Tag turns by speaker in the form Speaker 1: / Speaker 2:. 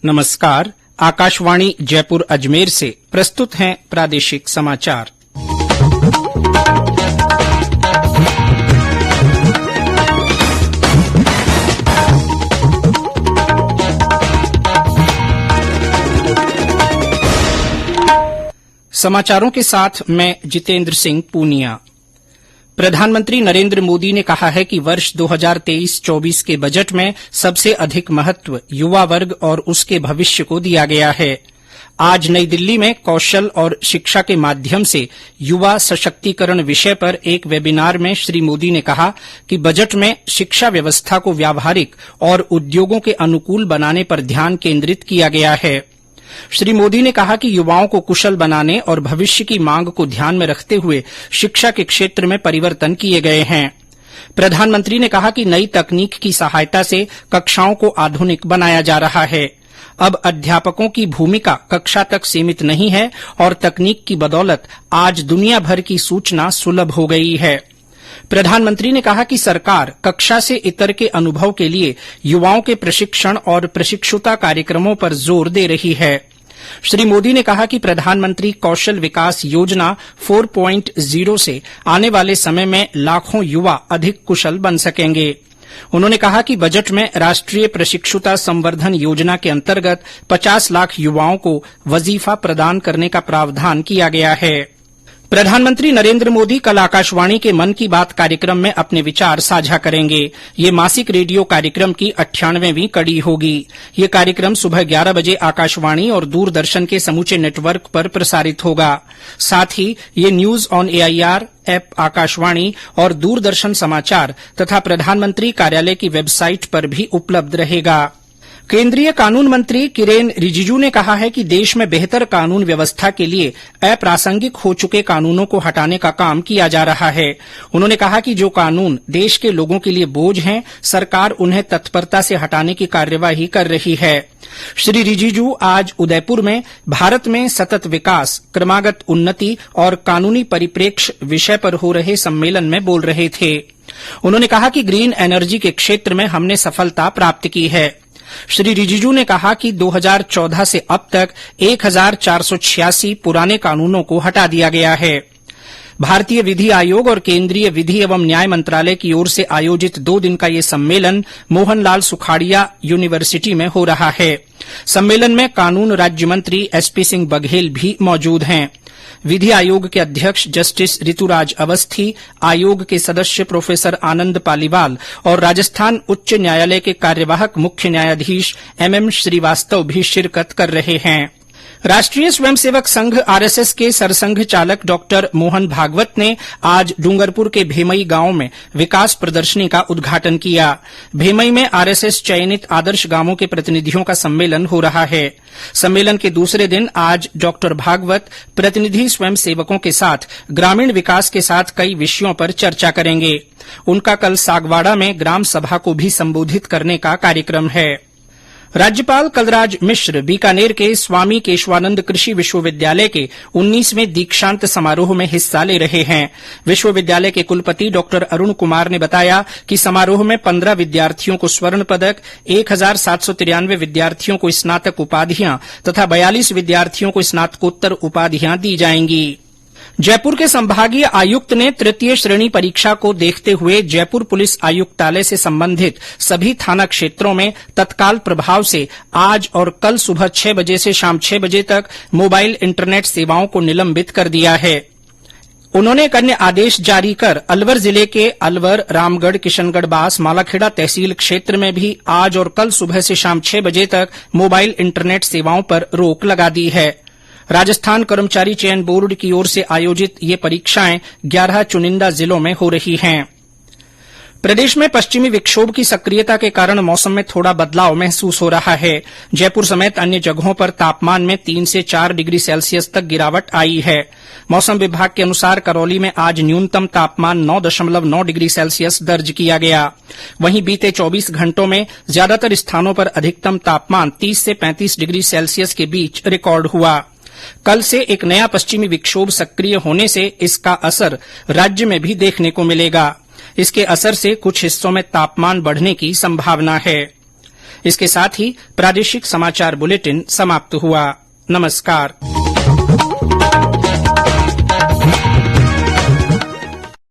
Speaker 1: नमस्कार। आकाशवाणी जयपुर अजमेर से प्रस्तुत हैं प्रादेशिक समाचार। समाचारों के साथ मैं जितेंद्र सिंह पूनिया। प्रधानमंत्री नरेंद्र मोदी ने कहा है कि वर्ष 2023-24 के बजट में सबसे अधिक महत्व युवा वर्ग और उसके भविष्य को दिया गया है। आज नई दिल्ली में कौशल और शिक्षा के माध्यम से युवा सशक्तिकरण विषय पर एक वेबिनार में श्री मोदी ने कहा कि बजट में शिक्षा व्यवस्था को व्यावहारिक और उद्योगों के अनुकूल बनाने पर ध्यान केंद्रित किया गया है। श्री मोदी ने कहा कि युवाओं को कुशल बनाने और भविष्य की मांग को ध्यान में रखते हुए शिक्षा के क्षेत्र में परिवर्तन किए गए हैं। प्रधानमंत्री ने कहा कि नई तकनीक की सहायता से कक्षाओं को आधुनिक बनाया जा रहा है। अब अध्यापकों की भूमिका कक्षा तक सीमित नहीं है और तकनीक की बदौलत आज दुनिया भर की सूचना सुलभ हो गई है। प्रधानमंत्री ने कहा कि सरकार कक्षा से इतर के अनुभव के लिए युवाओं के प्रशिक्षण और प्रशिक्षुता कार्यक्रमों पर जोर दे रही है। श्री मोदी ने कहा कि प्रधानमंत्री कौशल विकास योजना 4.0 से आने वाले समय में लाखों युवा अधिक कुशल बन सकेंगे। उन्होंने कहा कि बजट में राष्ट्रीय प्रशिक्षुता संवर्धन योजना के अंतर्गत 50 लाख युवाओं को वजीफा प्रदान करने का प्रावधान किया गया है। प्रधानमंत्री नरेंद्र मोदी कल आकाशवाणी के मन की बात कार्यक्रम में अपने विचार साझा करेंगे। ये मासिक रेडियो कार्यक्रम की 98वीं कड़ी होगी। ये कार्यक्रम सुबह 11 बजे आकाशवाणी और दूरदर्शन के समूचे नेटवर्क पर प्रसारित होगा। साथ ही ये news on AIR app, Akashvani और दूरदर्शन समाचार तथा प्रधानमंत्री कार्यालय की वेबसाइट पर भी उपलब्ध रहेगा। केंद्रीय कानून मंत्री किरेन रिजिजू ने कहा है कि देश में बेहतर कानून व्यवस्था के लिए अप्रासंगिक हो चुके कानूनों को हटाने का काम किया जा रहा है। उन्होंने कहा कि जो कानून देश के लोगों के लिए बोझ हैं, सरकार उन्हें तत्परता से हटाने की कार्यवाही कर रही है। श्री रिजिजू आज उदयपुर में भारत में सतत विकास, क्रमागत उन्नति और कानूनी परिप्रेक्ष्य विषय पर हो रहे सम्मेलन में बोल रहे थे। उन्होंने कहा कि ग्रीन एनर्जी के क्षेत्र में हमने सफलता प्राप्त की है। श्री रिजिजू ने कहा कि 2014 से अब तक 1486 पुराने कानूनों को हटा दिया गया है। भारतीय विधि आयोग और केंद्रीय विधि एवं न्याय मंत्रालय की ओर से आयोजित 2 दिन का ये सम्मेलन मोहनलाल सुखाड़िया यूनिवर्सिटी में हो रहा है। सम्मेलन में कानून राज्य मंत्री एसपी सिंह बघेल भी मौजूद हैं। विधि आयोग के अध्यक्ष जस्टिस ऋतुराज अवस्थी, आयोग के सदस्य प्रोफेसर आनंद पालीवाल और राजस्थान उच्च न्यायालय के कार्यवाहक मुख्य न्यायाधीश एमएम श्रीवास्तव भी शिरकत कर रहे हैं। राष्ट्रीय स्वयंसेवक संघ आरएसएस के सरसंघ चालक डॉक्टर मोहन भागवत ने आज डूंगरपुर के भेमई गांव में विकास प्रदर्शनी का उद्घाटन किया। भेमई में आरएसएस चयनित आदर्श गांवों के प्रतिनिधियों का सम्मेलन हो रहा है। सम्मेलन के दूसरे दिन आज डॉक्टर भागवत प्रतिनिधि स्वयंसेवकों के साथ ग्रामीण विकास के साथ कई विषयों पर चर्चा करेंगे। उनका कल सागवाड़ा में ग्राम सभा को भी संबोधित करने का कार्यक्रम है। राज्यपाल कलराज मिश्र बीकानेर के स्वामी केशवानंद कृषि विश्वविद्यालय के 19वें दीक्षांत समारोह में हिस्सा ले रहे हैं। विश्वविद्यालय के कुलपति डॉ अरुण कुमार ने बताया कि समारोह में 15 विद्यार्थियों को स्वर्ण पदक, 1793 विद्यार्थियों को स्नातक उपाधियां तथा 42 विद्यार्थियों को स्नातकोत्तर उपाधियां दी जाएंगी। जयपुर के संभागीय आयुक्त ने तृतीय श्रेणी परीक्षा को देखते हुए जयपुर पुलिस आयुक्तालय से संबंधित सभी थाना क्षेत्रों में तत्काल प्रभाव से आज और कल सुबह 6 बजे से शाम 6 बजे तक मोबाइल इंटरनेट सेवाओं को निलंबित कर दिया है। उन्होंने एक अन्य आदेश जारी कर अलवर जिले के अलवर, रामगढ़, किशनगढ़, बास, मालाखेड़ा तहसील क्षेत्र में भी आज और कल सुबह से शाम 6 बजे तक मोबाइल इंटरनेट सेवाओं पर रोक लगा दी है। राजस्थान कर्मचारी चयन बोर्ड की ओर से आयोजित ये परीक्षाएं 11 चुनिंदा जिलों में हो रही हैं। प्रदेश में पश्चिमी विक्षोभ की सक्रियता के कारण मौसम में थोड़ा बदलाव महसूस हो रहा है। जयपुर समेत अन्य जगहों पर तापमान में 3 से 4 डिग्री सेल्सियस तक गिरावट आई है। मौसम विभाग के अनुसार करौली में आज न्यूनतम तापमान 9.9 डिग्री सेल्सियस दर्ज किया गया। वहीं बीते 24 घंटों में ज्यादातर स्थानों पर अधिकतम तापमान 30 से 35 डिग्री सेल्सियस के बीच रिकॉर्ड हुआ। कल से एक नया पश्चिमी विक्षोभ सक्रिय होने से इसका असर राज्य में भी देखने को मिलेगा। इसके असर से कुछ हिस्सों में तापमान बढ़ने की संभावना है। इसके साथ ही प्रादेशिक समाचार बुलेटिन समाप्त हुआ। नमस्कार।